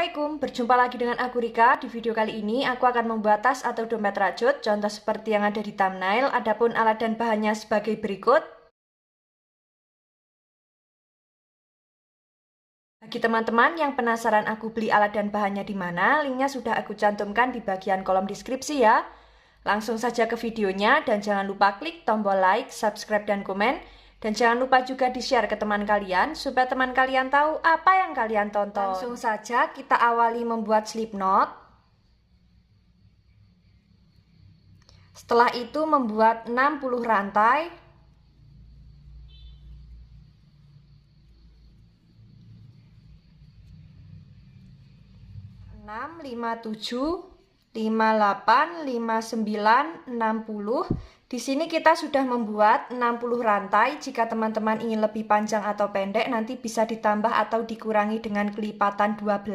Assalamualaikum, berjumpa lagi dengan aku Rika. Di video kali ini aku akan membuat tas atau dompet rajut, contoh seperti yang ada di thumbnail. Adapun alat dan bahannya sebagai berikut. Bagi teman-teman yang penasaran aku beli alat dan bahannya di mana, linknya sudah aku cantumkan di bagian kolom deskripsi ya. Langsung saja ke videonya dan jangan lupa klik tombol like, subscribe, dan komen. Dan jangan lupa juga di-share ke teman kalian supaya teman kalian tahu apa yang kalian tonton. Langsung saja kita awali membuat slip knot. Setelah itu membuat 60 rantai. Enam, 5, 7, 5, 8, 5, 9, 60. Di sini kita sudah membuat 60 rantai. Jika teman-teman ingin lebih panjang atau pendek, nanti bisa ditambah atau dikurangi dengan kelipatan 12.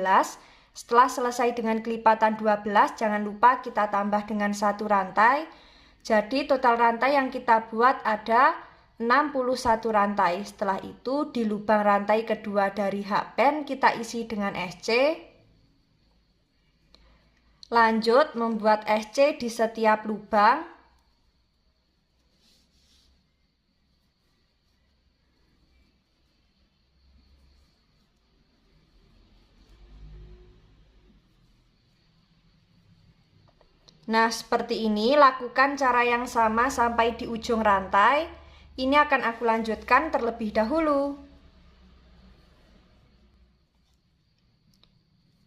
Setelah selesai dengan kelipatan 12, jangan lupa kita tambah dengan satu rantai. Jadi total rantai yang kita buat ada 61 rantai. Setelah itu di lubang rantai kedua dari hakpen kita isi dengan SC. Lanjut membuat SC di setiap lubang. Nah, seperti ini, lakukan cara yang sama sampai di ujung rantai. Ini akan aku lanjutkan terlebih dahulu.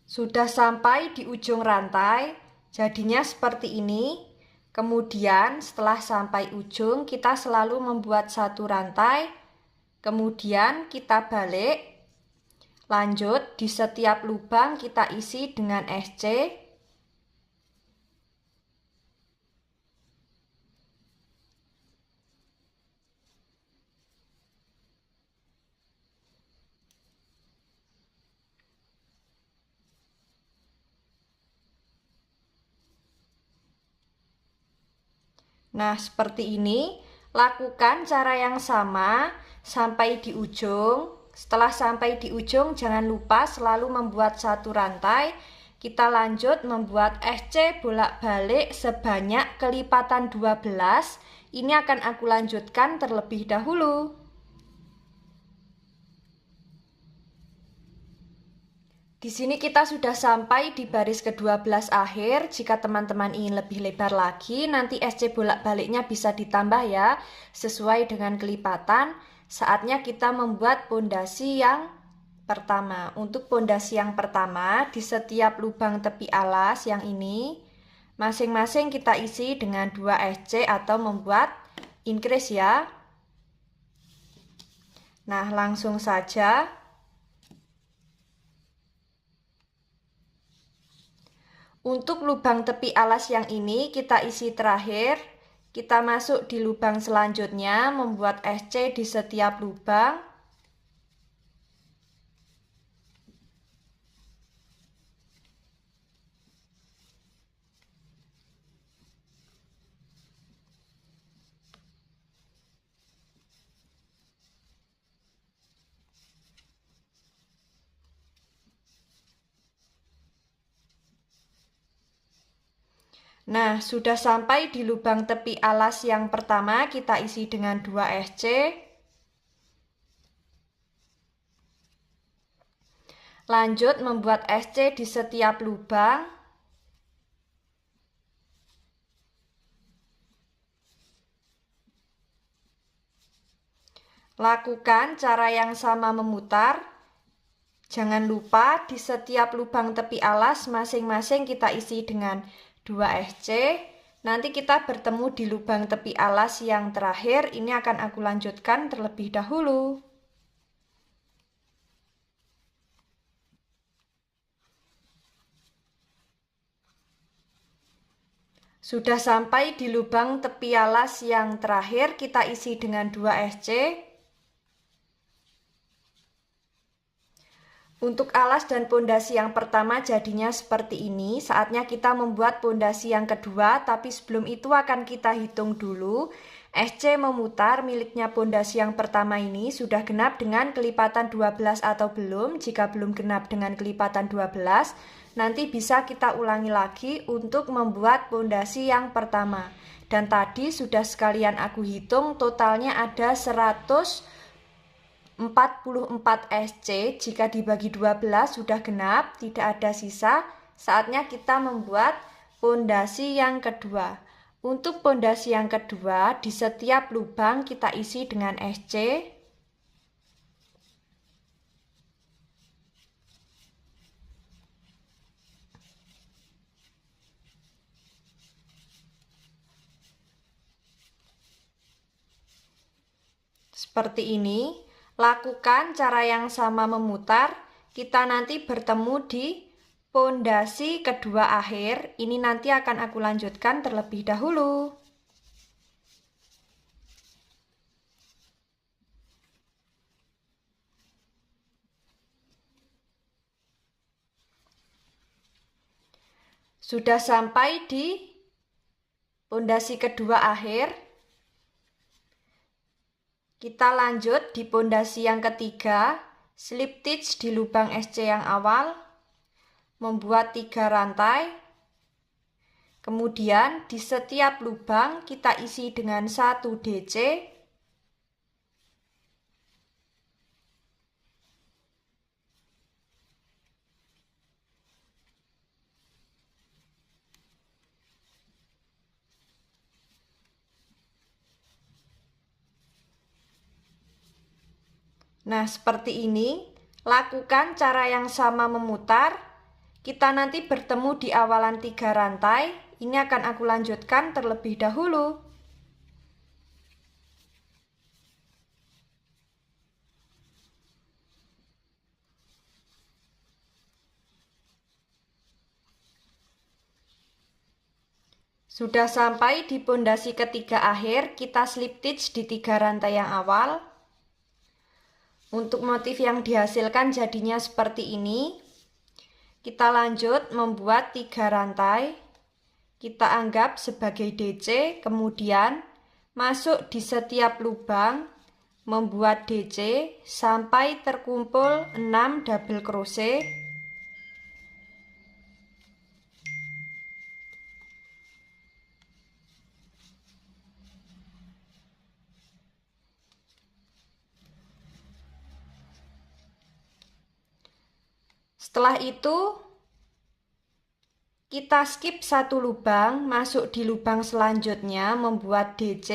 Sudah sampai di ujung rantai, jadinya seperti ini. Kemudian setelah sampai ujung, kita selalu membuat satu rantai. Kemudian kita balik. Lanjut, di setiap lubang kita isi dengan SC. Nah, seperti ini. Lakukan cara yang sama sampai di ujung. Setelah sampai di ujung, jangan lupa selalu membuat satu rantai. Kita lanjut membuat SC bolak-balik sebanyak kelipatan 12. Ini akan aku lanjutkan terlebih dahulu. Di sini kita sudah sampai di baris ke-12 akhir. Jika teman-teman ingin lebih lebar lagi, nanti SC bolak-baliknya bisa ditambah ya, sesuai dengan kelipatan. Saatnya kita membuat pondasi yang pertama. Untuk pondasi yang pertama, di setiap lubang tepi alas yang ini, masing-masing kita isi dengan 2 SC atau membuat increase ya. Nah, langsung saja. Untuk lubang tepi alas yang ini kita isi terakhir. Kita masuk di lubang selanjutnya, membuat SC di setiap lubang. Nah, sudah sampai di lubang tepi alas yang pertama, kita isi dengan 2 SC. Lanjut membuat SC di setiap lubang. Lakukan cara yang sama memutar. Jangan lupa di setiap lubang tepi alas masing-masing kita isi dengan 2 SC. Nanti kita bertemu di lubang tepi alas yang terakhir. Ini akan aku lanjutkan terlebih dahulu. Sudah sampai di lubang tepi alas yang terakhir, kita isi dengan 2 SC. Untuk alas dan pondasi yang pertama jadinya seperti ini. Saatnya kita membuat pondasi yang kedua, tapi sebelum itu akan kita hitung dulu SC memutar miliknya pondasi yang pertama ini sudah genap dengan kelipatan 12 atau belum. Jika belum genap dengan kelipatan 12, nanti bisa kita ulangi lagi untuk membuat pondasi yang pertama. Dan tadi sudah sekalian aku hitung totalnya ada 144 SC. Jika dibagi 12 sudah genap, tidak ada sisa. Saatnya kita membuat pondasi yang kedua. Untuk pondasi yang kedua, di setiap lubang kita isi dengan SC. Seperti ini. Lakukan cara yang sama memutar. Kita nanti bertemu di pondasi kedua akhir. Ini nanti akan aku lanjutkan terlebih dahulu. Sudah sampai di pondasi kedua akhir. Kita lanjut di pondasi yang ketiga. Slip stitch di lubang SC yang awal. Membuat 3 rantai, kemudian di setiap lubang kita isi dengan 1 DC, nah seperti ini. Lakukan cara yang sama memutar. Kita nanti bertemu di awalan 3 rantai. Ini akan aku lanjutkan terlebih dahulu. Sudah sampai di pondasi ketiga akhir, kita slip stitch di 3 rantai yang awal. Untuk motif yang dihasilkan jadinya seperti ini. Kita lanjut membuat 3 rantai. Kita anggap sebagai DC, kemudian masuk di setiap lubang, membuat DC sampai terkumpul 6 double crochet. Setelah itu kita skip 1 lubang, masuk di lubang selanjutnya, membuat DC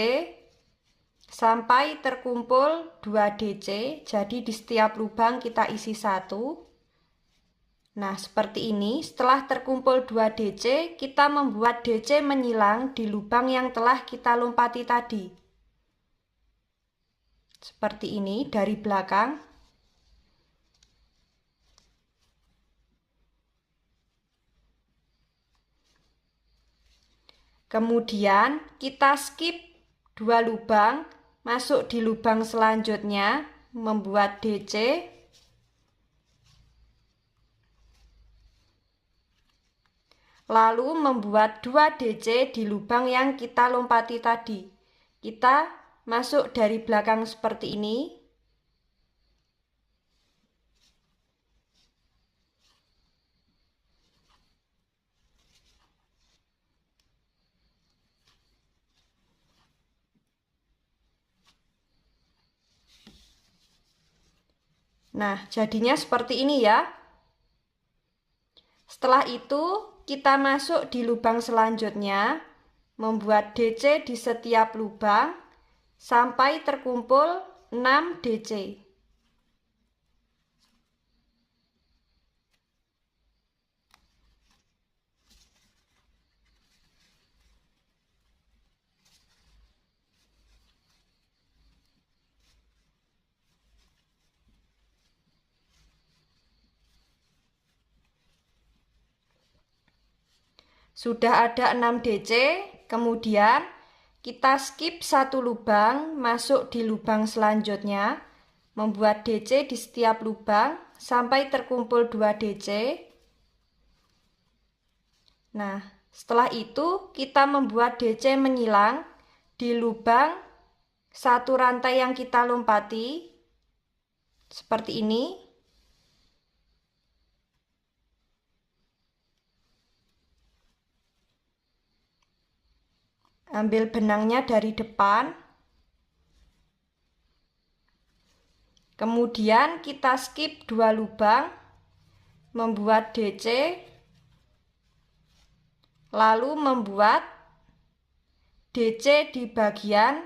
sampai terkumpul 2 DC. Jadi di setiap lubang kita isi 1. Nah seperti ini. Setelah terkumpul 2 DC, kita membuat DC menyilang di lubang yang telah kita lompati tadi. Seperti ini dari belakang. Kemudian kita skip 2 lubang, masuk di lubang selanjutnya, membuat DC. Lalu membuat 2 DC di lubang yang kita lompati tadi. Kita masuk dari belakang seperti ini. Nah, jadinya seperti ini ya. Setelah itu, kita masuk di lubang selanjutnya, membuat DC di setiap lubang sampai terkumpul 6 DC. Sudah ada 6 DC, kemudian kita skip 1 lubang, masuk di lubang selanjutnya, membuat DC di setiap lubang sampai terkumpul 2 DC. Nah, setelah itu kita membuat DC menyilang di lubang satu rantai yang kita lompati seperti ini. Ambil benangnya dari depan. Kemudian kita skip 2 lubang, membuat DC, lalu membuat DC di bagian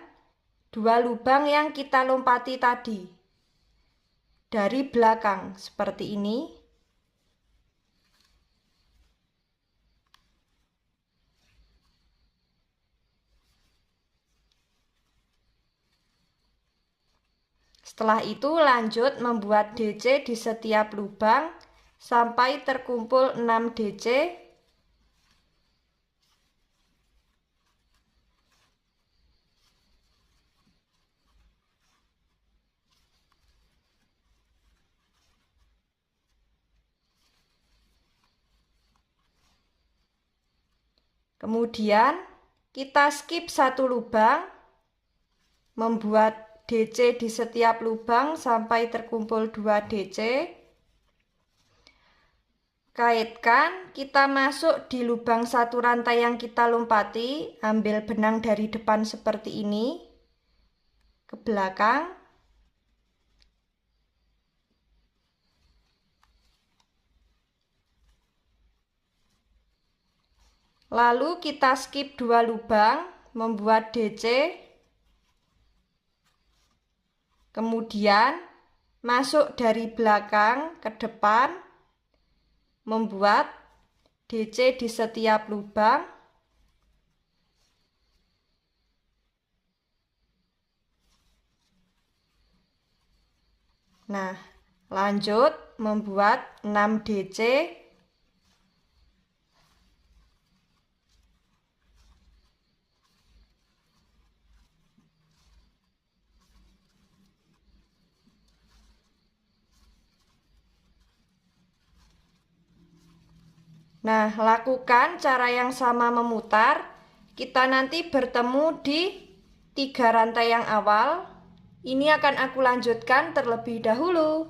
2 lubang yang kita lompati tadi. Dari belakang seperti ini. Setelah itu lanjut membuat DC di setiap lubang sampai terkumpul 6 DC. Kemudian kita skip 1 lubang, membuat DC di setiap lubang sampai terkumpul 2 DC. Kaitkan, kita masuk di lubang 1 rantai yang kita lompati, ambil benang dari depan seperti ini, ke belakang. Lalu kita skip 2 lubang, membuat DC. Kemudian masuk dari belakang ke depan, membuat DC di setiap lubang. Nah, lanjut membuat 6 DC. Nah, lakukan cara yang sama memutar. Kita nanti bertemu di 3 rantai yang awal. Ini akan aku lanjutkan terlebih dahulu.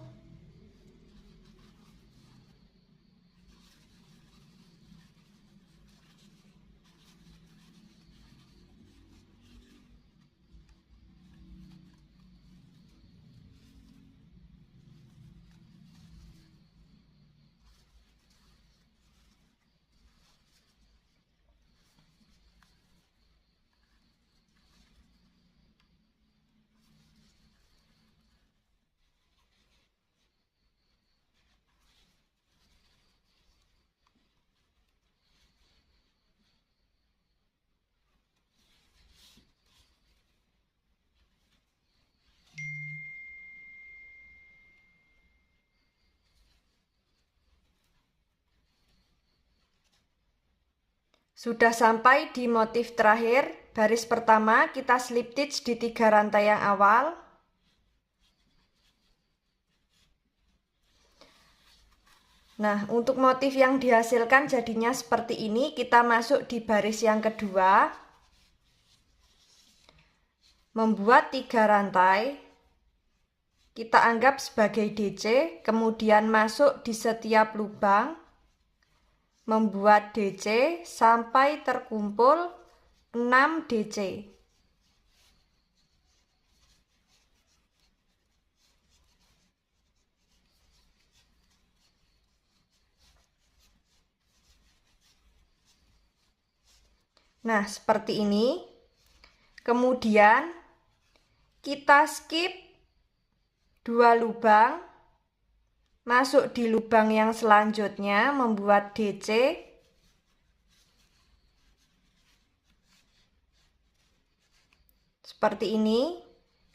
Sudah sampai di motif terakhir, baris pertama kita slip stitch di 3 rantai yang awal. Nah, untuk motif yang dihasilkan jadinya seperti ini, kita masuk di baris yang kedua. Membuat 3 rantai. Kita anggap sebagai DC, kemudian masuk di setiap lubang. Membuat DC sampai terkumpul 6 DC. Nah, seperti ini. Kemudian kita skip 2 lubang, masuk di lubang yang selanjutnya, membuat DC. Seperti ini.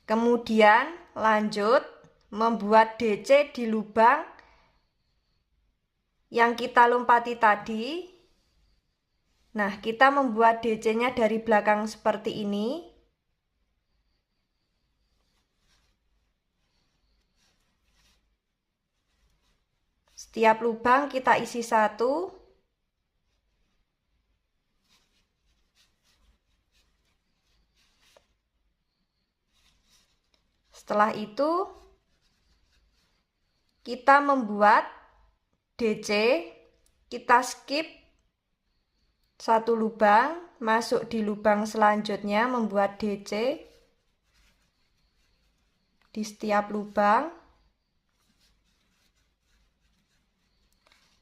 Kemudian lanjut membuat DC di lubang yang kita lompati tadi. Nah, kita membuat DC-nya dari belakang seperti ini. Setiap lubang kita isi 1. setelah itu kita membuat DC, kita skip satu lubang, masuk di lubang selanjutnya membuat DC di setiap lubang.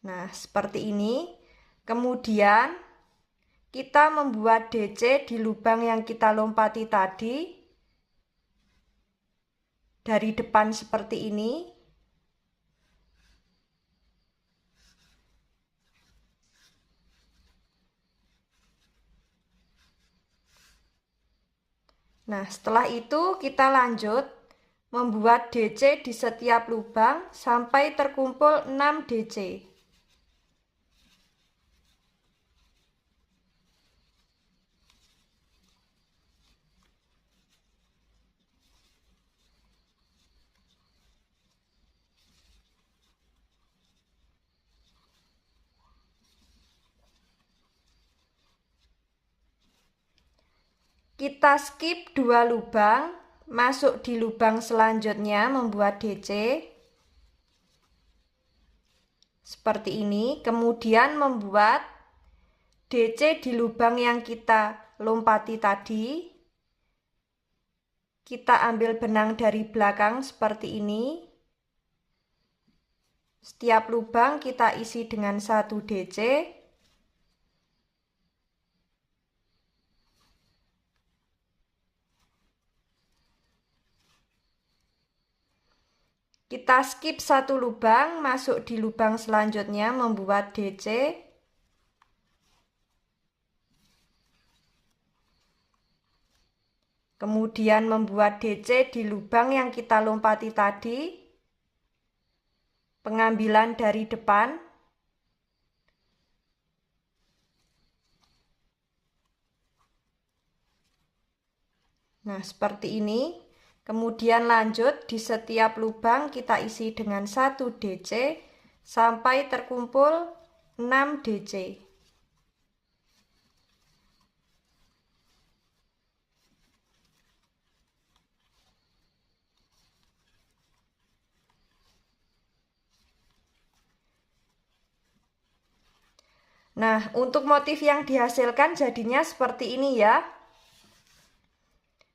Nah, seperti ini. Kemudian kita membuat DC di lubang yang kita lompati tadi. Dari depan seperti ini. Nah, setelah itu kita lanjut membuat DC di setiap lubang sampai terkumpul 6 DC. Kita skip 2 lubang, masuk di lubang selanjutnya membuat DC. Seperti ini, kemudian membuat DC di lubang yang kita lompati tadi. Kita ambil benang dari belakang seperti ini. Setiap lubang kita isi dengan 1 DC. Kita skip 1 lubang, masuk di lubang selanjutnya membuat DC. Kemudian membuat DC di lubang yang kita lompati tadi. Pengambilan dari depan. Nah, seperti ini. Kemudian lanjut di setiap lubang kita isi dengan 1 DC sampai terkumpul 6 DC. Nah, untuk motif yang dihasilkan jadinya seperti ini ya.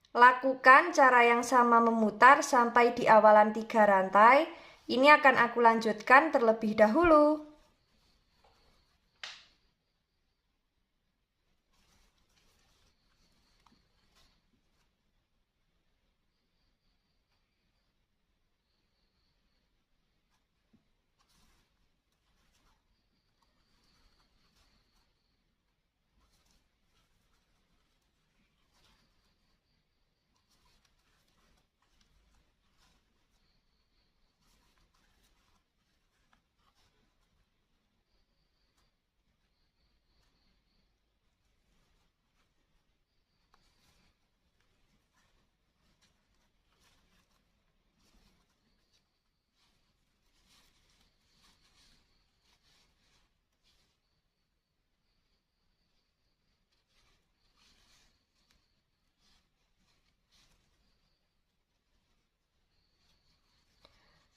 Lakukan cara yang sama memutar sampai di awalan 3 rantai. Ini akan aku lanjutkan terlebih dahulu.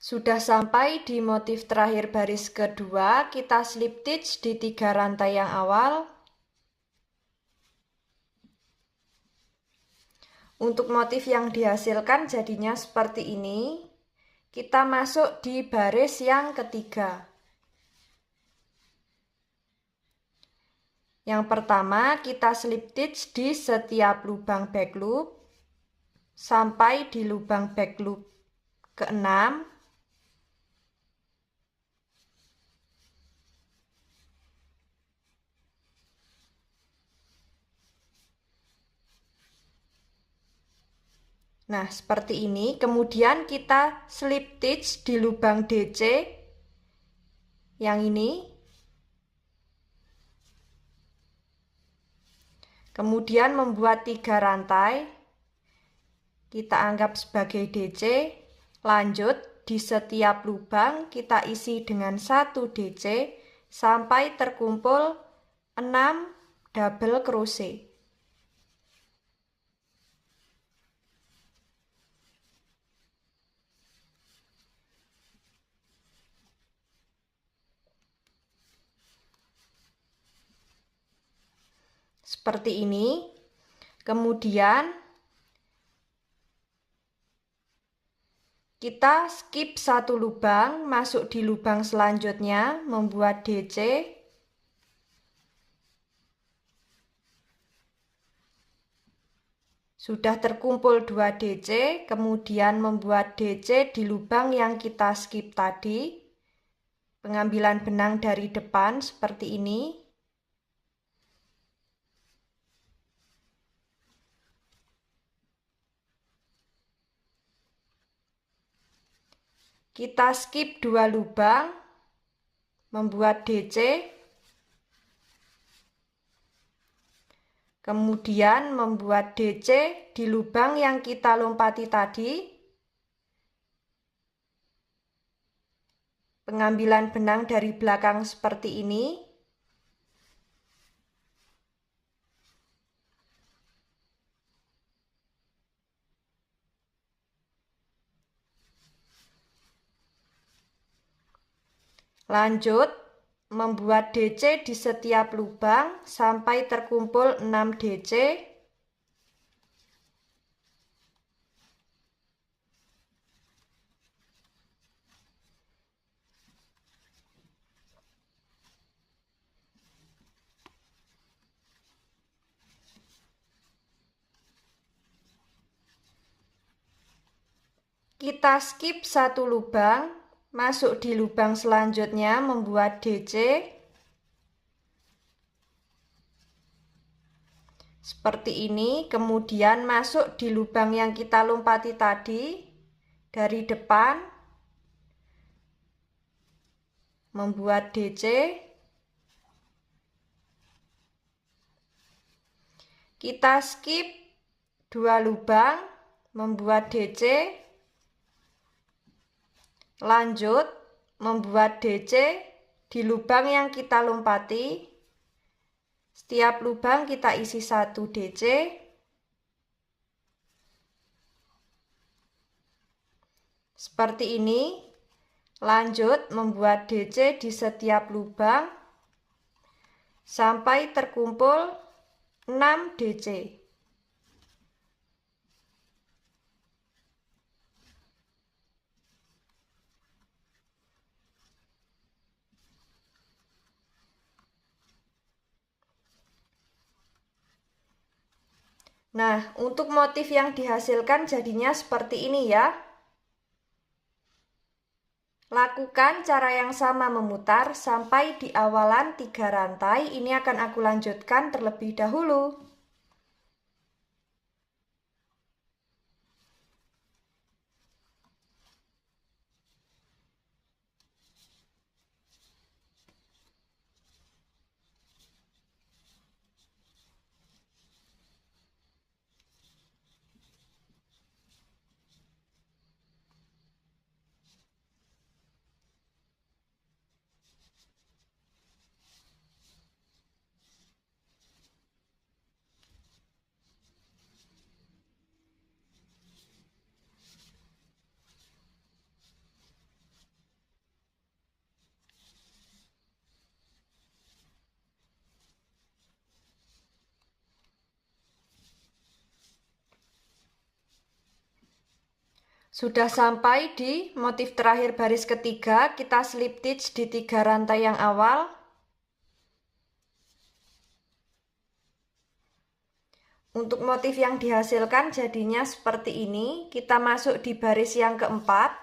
Sudah sampai di motif terakhir baris kedua, kita slip stitch di 3 rantai yang awal. Untuk motif yang dihasilkan jadinya seperti ini. Kita masuk di baris yang ketiga. Yang pertama, kita slip stitch di setiap lubang back loop sampai di lubang back loop ke-6. Nah, seperti ini. Kemudian kita slip stitch di lubang DC yang ini. Kemudian membuat 3 rantai. Kita anggap sebagai DC. Lanjut, di setiap lubang kita isi dengan 1 DC sampai terkumpul 6 double crochet. seperti ini. Kemudian kita skip satu lubang, masuk di lubang selanjutnya, membuat DC. Sudah terkumpul 2 DC, kemudian membuat DC di lubang yang kita skip tadi. Pengambilan benang dari depan seperti ini. Kita skip 2 lubang, membuat DC. Kemudian membuat DC di lubang yang kita lompati tadi. Pengambilan benang dari belakang seperti ini. Lanjut, membuat DC di setiap lubang sampai terkumpul 6 DC. Kita skip satu lubang, masuk di lubang selanjutnya, membuat DC. Seperti ini, kemudian masuk di lubang yang kita lompati tadi dari depan, membuat DC. Kita skip 2 lubang, membuat DC. Lanjut, membuat DC di lubang yang kita lompati. Setiap lubang kita isi 1 DC. Seperti ini. Lanjut, membuat DC di setiap lubang sampai terkumpul 6 DC. Nah, untuk motif yang dihasilkan jadinya seperti ini ya. Lakukan cara yang sama memutar sampai di awalan 3 rantai. Ini akan aku lanjutkan terlebih dahulu. Sudah sampai di motif terakhir baris ketiga, kita slip stitch di 3 rantai yang awal. Untuk motif yang dihasilkan jadinya seperti ini. Kita masuk di baris yang keempat.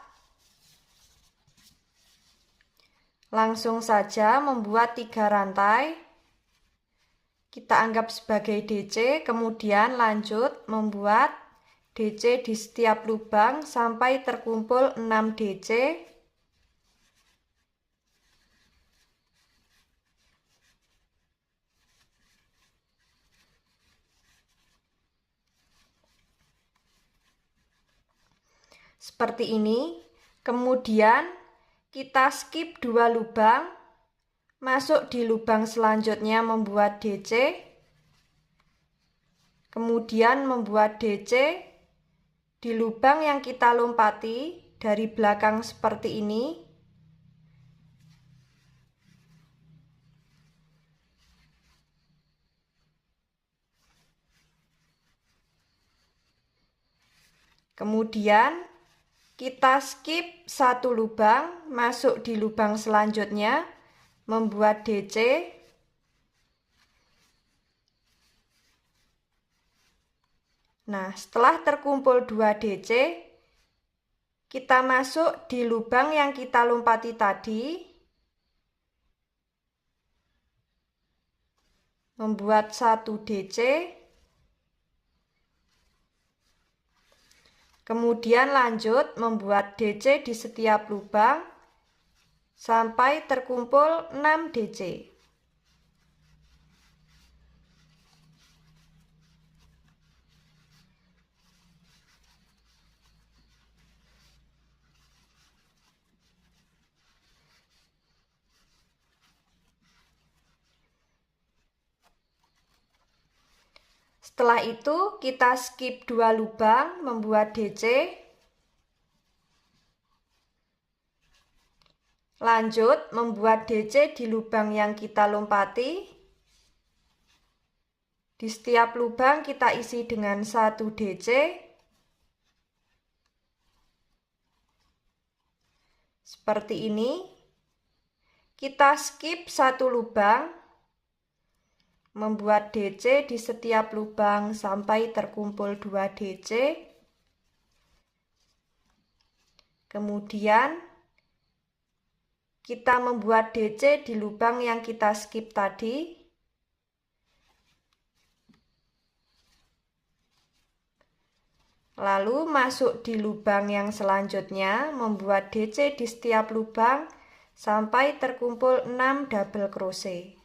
Langsung saja membuat 3 rantai. Kita anggap sebagai DC, kemudian lanjut membuat DC di setiap lubang sampai terkumpul 6 DC. Seperti ini. Kemudian kita skip 2 lubang, masuk di lubang selanjutnya membuat DC. Kemudian membuat DC di lubang yang kita lompati dari belakang seperti ini. Kemudian kita skip satu lubang, masuk di lubang selanjutnya, membuat DC. Nah, setelah terkumpul 2 DC, kita masuk di lubang yang kita lompati tadi, membuat 1 DC, kemudian lanjut membuat DC di setiap lubang sampai terkumpul 6 DC. Setelah itu kita skip 2 lubang, membuat DC. Lanjut membuat DC di lubang yang kita lompati. Di setiap lubang kita isi dengan 1 DC. Seperti ini. Kita skip 1 lubang, membuat DC di setiap lubang sampai terkumpul 2 DC. Kemudian kita membuat DC di lubang yang kita skip tadi. Lalu masuk di lubang yang selanjutnya, membuat DC di setiap lubang sampai terkumpul 6 double crochet.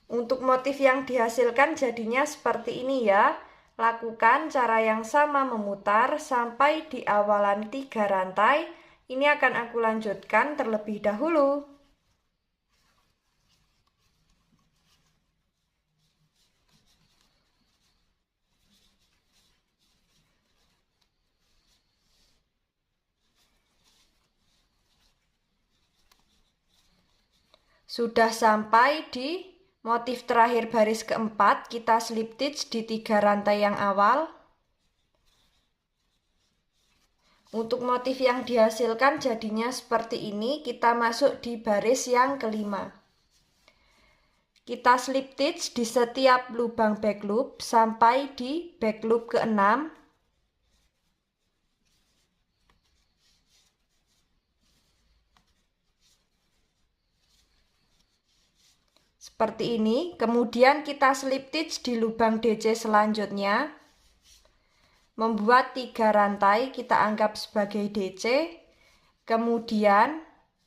Untuk motif yang dihasilkan jadinya seperti ini ya. Lakukan cara yang sama memutar sampai di awalan 3 rantai. Ini akan aku lanjutkan terlebih dahulu. Sudah sampai di motif terakhir baris keempat, kita slip stitch di 3 rantai yang awal. Untuk motif yang dihasilkan jadinya seperti ini, kita masuk di baris yang kelima. Kita slip stitch di setiap lubang back loop sampai di back loop ke-6. Seperti ini, kemudian kita slip stitch di lubang DC selanjutnya. Membuat 3 rantai, kita anggap sebagai DC. Kemudian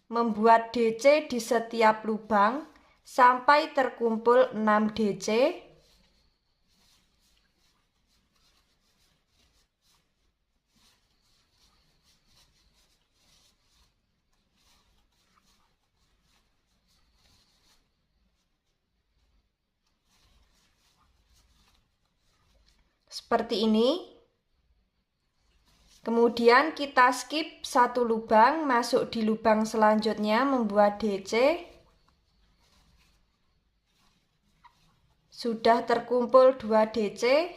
membuat DC di setiap lubang sampai terkumpul 6 DC. Seperti ini. Kemudian kita skip 1 lubang, masuk di lubang selanjutnya, membuat DC. Sudah terkumpul 2 DC.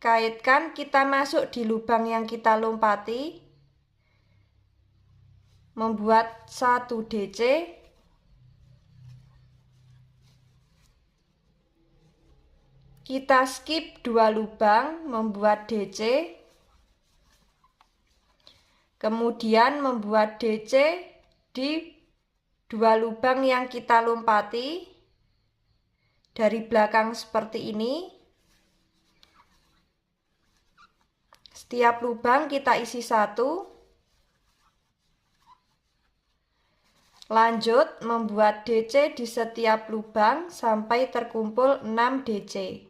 Kaitkan, kita masuk di lubang yang kita lompati. Membuat 1 DC. Kita skip 2 lubang, membuat DC. Kemudian membuat DC di 2 lubang yang kita lompati. Dari belakang seperti ini. Setiap lubang kita isi 1. Lanjut membuat DC di setiap lubang sampai terkumpul 6 DC.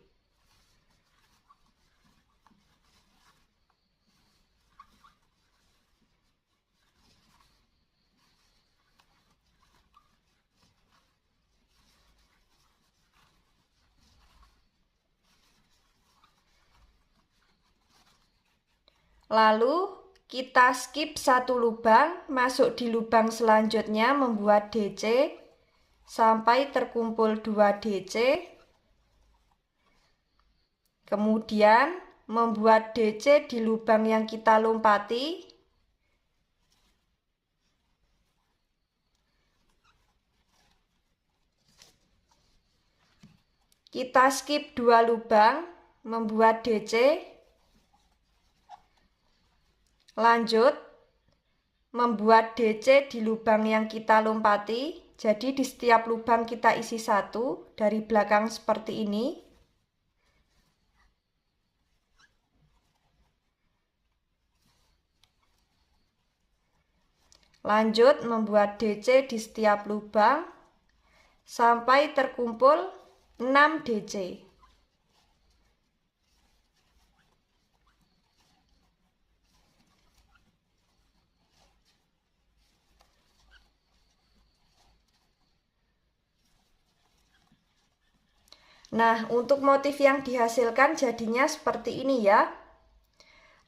Lalu kita skip 1 lubang, masuk di lubang selanjutnya, membuat DC. sampai terkumpul 2 DC. Kemudian membuat DC di lubang yang kita lompati. Kita skip 2 lubang, membuat DC. Lanjut, membuat DC di lubang yang kita lompati. Jadi di setiap lubang kita isi 1, dari belakang seperti ini. Lanjut, membuat DC di setiap lubang sampai terkumpul 6 DC. Nah, untuk motif yang dihasilkan jadinya seperti ini ya.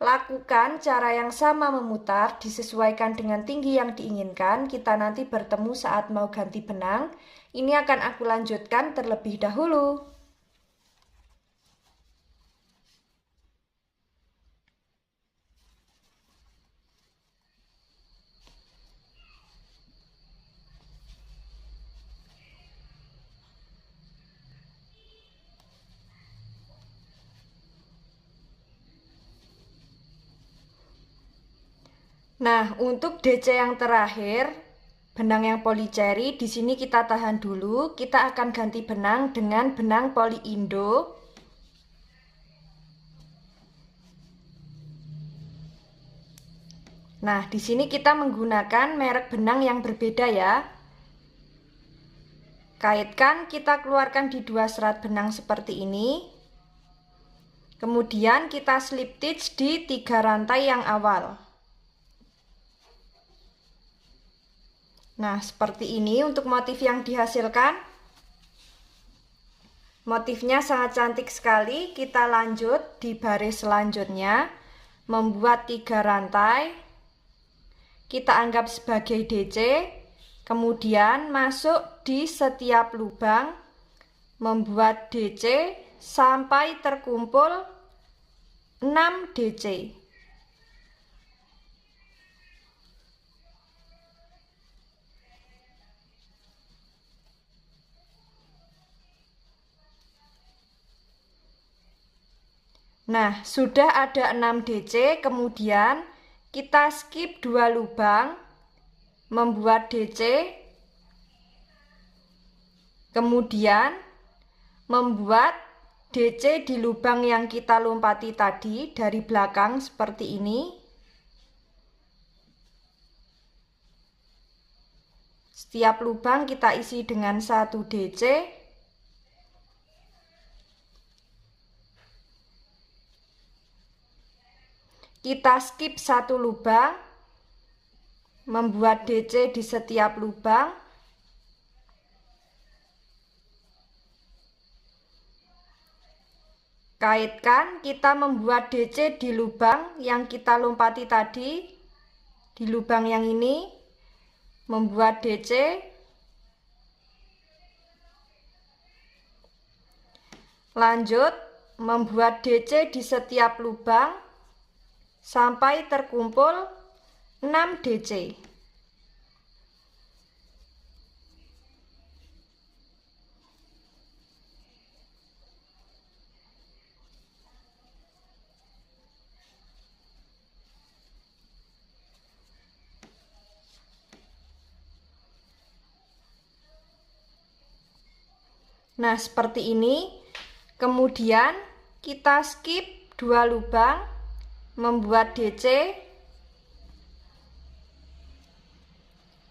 Lakukan cara yang sama memutar, disesuaikan dengan tinggi yang diinginkan. Kita nanti bertemu saat mau ganti benang. Ini akan aku lanjutkan terlebih dahulu. Nah, untuk DC yang terakhir, benang yang polycherry, di sini kita tahan dulu. Kita akan ganti benang dengan benang Poly Indo. Nah, di sini kita menggunakan merek benang yang berbeda ya. Kaitkan, kita keluarkan di 2 serat benang seperti ini. Kemudian kita slip stitch di 3 rantai yang awal. Nah, seperti ini untuk motif yang dihasilkan. Motifnya sangat cantik sekali. Kita lanjut di baris selanjutnya. Membuat 3 rantai. Kita anggap sebagai DC. Kemudian masuk di setiap lubang. Membuat DC sampai terkumpul 6 DC. Nah, sudah ada 6 DC, kemudian kita skip 2 lubang, membuat DC, kemudian membuat DC di lubang yang kita lompati tadi dari belakang seperti ini. Setiap lubang kita isi dengan 1 DC. Kita skip 1 lubang, membuat DC di setiap lubang. Kaitkan, kita membuat DC di lubang yang kita lompati tadi. Di lubang yang ini, membuat DC. Lanjut, membuat DC di setiap lubang sampai terkumpul 6 DC. Nah, seperti ini. Kemudian kita skip 2 lubang, membuat DC,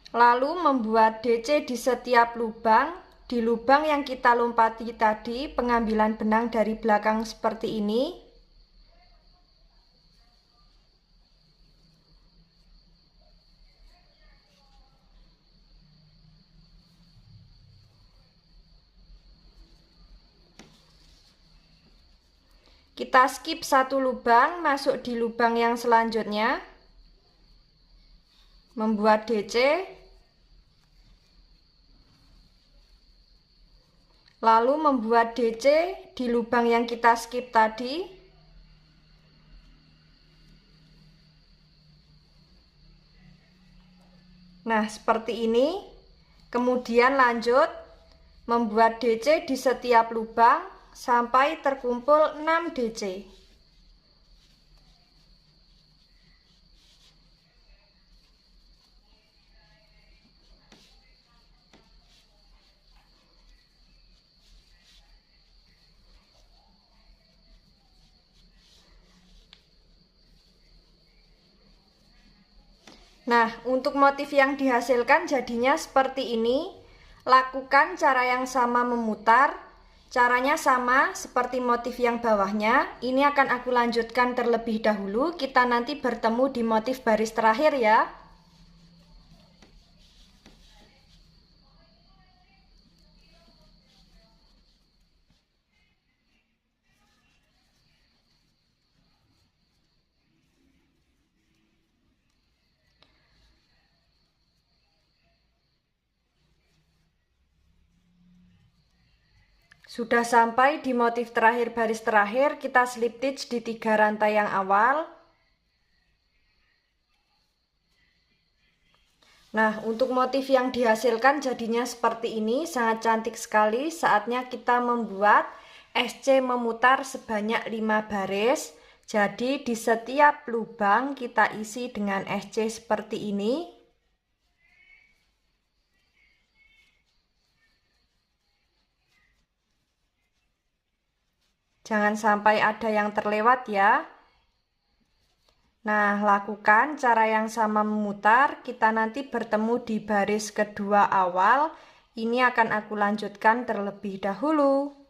lalu membuat DC di setiap lubang. Di lubang yang kita lompati tadi, pengambilan benang dari belakang seperti ini. Kita skip 1 lubang, masuk di lubang yang selanjutnya. Membuat DC. Lalu membuat DC di lubang yang kita skip tadi. Nah, seperti ini. Kemudian lanjut membuat DC di setiap lubang sampai terkumpul 6 DC. Nah, untuk motif yang dihasilkan jadinya seperti ini. Lakukan cara yang sama memutar. Caranya sama seperti motif yang bawahnya. Ini akan aku lanjutkan terlebih dahulu. Kita nanti bertemu di motif baris terakhir ya. Sudah sampai di motif terakhir baris terakhir, kita slip stitch di 3 rantai yang awal. Nah, untuk motif yang dihasilkan jadinya seperti ini, sangat cantik sekali. Saatnya kita membuat SC memutar sebanyak 5 baris. Jadi di setiap lubang kita isi dengan SC seperti ini. Jangan sampai ada yang terlewat ya. Nah, lakukan cara yang sama memutar. Kita nanti bertemu di baris kedua awal. Ini akan aku lanjutkan terlebih dahulu.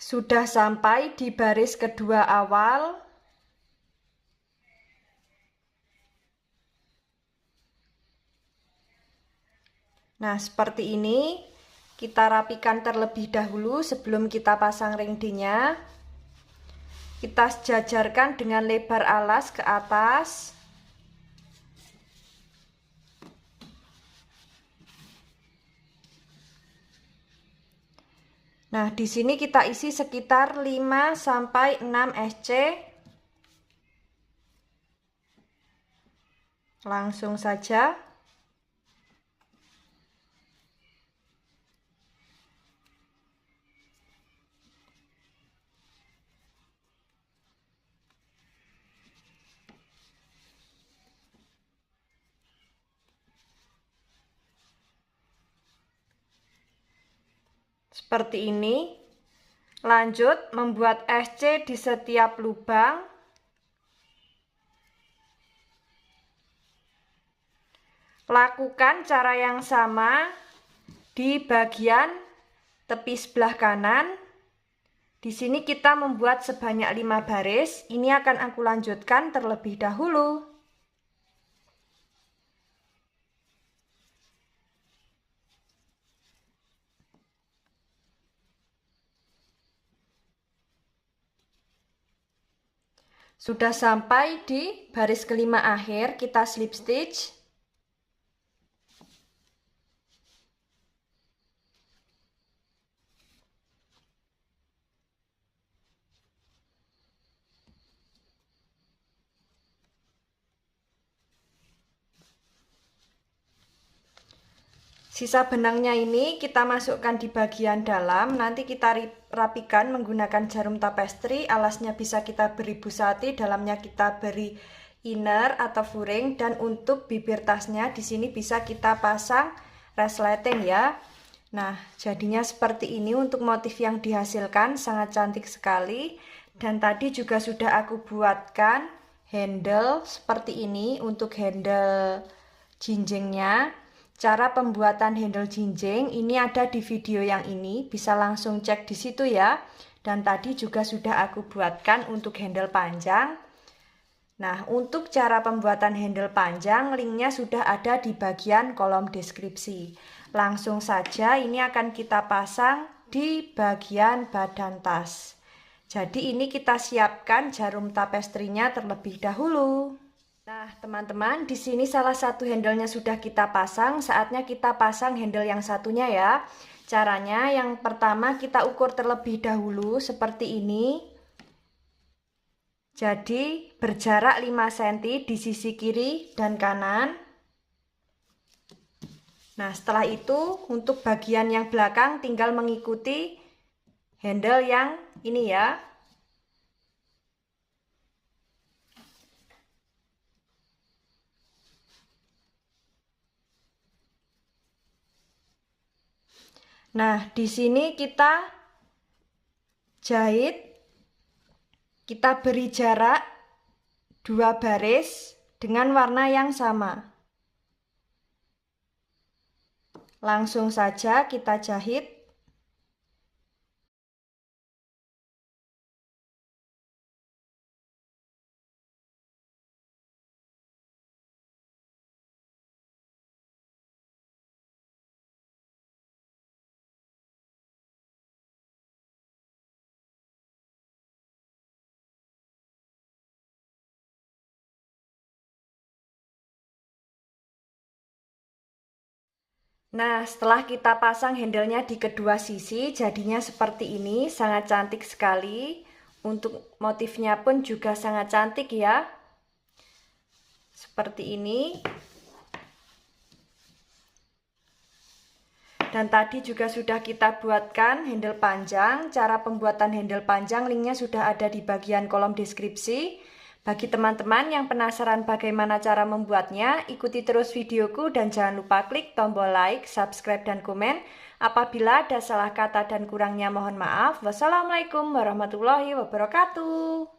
Sudah sampai di baris kedua awal. Nah, seperti ini. Kita rapikan terlebih dahulu sebelum kita pasang ring D-nya. Kita sejajarkan dengan lebar alas ke atas. Nah, di sini kita isi sekitar 5 sampai 6 SC. Langsung saja. Seperti ini. Lanjut membuat SC di setiap lubang. Lakukan cara yang sama di bagian tepi sebelah kanan. Di sini kita membuat sebanyak 5 baris. Ini akan aku lanjutkan terlebih dahulu. Sudah sampai di baris kelima akhir, kita slip stitch. Sisa benangnya ini kita masukkan di bagian dalam. Nanti kita rapikan menggunakan jarum tapestri. Alasnya bisa kita beri busati, dalamnya kita beri inner atau furing, dan untuk bibir tasnya di sini bisa kita pasang resleting ya. Nah, jadinya seperti ini untuk motif yang dihasilkan, sangat cantik sekali. Dan tadi juga sudah aku buatkan handle seperti ini untuk handle jinjingnya. Cara pembuatan handle jinjing ini ada di video yang ini, bisa langsung cek di situ ya. Dan tadi juga sudah aku buatkan untuk handle panjang. Nah, untuk cara pembuatan handle panjang, linknya sudah ada di bagian kolom deskripsi. Langsung saja ini akan kita pasang di bagian badan tas. Jadi ini kita siapkan jarum tapestrinya terlebih dahulu. Nah, teman-teman, di sini salah satu handle-nya sudah kita pasang, saatnya kita pasang handle yang satunya ya. Caranya yang pertama kita ukur terlebih dahulu seperti ini. Jadi berjarak 5 cm di sisi kiri dan kanan. Nah, setelah itu untuk bagian yang belakang tinggal mengikuti handle yang ini ya. Nah, di sini kita jahit, kita beri jarak 2 baris dengan warna yang sama. Langsung saja kita jahit. Nah, setelah kita pasang handle-nya di kedua sisi, jadinya seperti ini, sangat cantik sekali. Untuk motifnya pun juga sangat cantik ya. Seperti ini. Dan tadi juga sudah kita buatkan handle panjang. Cara pembuatan handle panjang linknya sudah ada di bagian kolom deskripsi. Bagi teman-teman yang penasaran bagaimana cara membuatnya, ikuti terus videoku dan jangan lupa klik tombol like, subscribe, dan komen. Apabila ada salah kata dan kurangnya mohon maaf. Wassalamualaikum warahmatullahi wabarakatuh.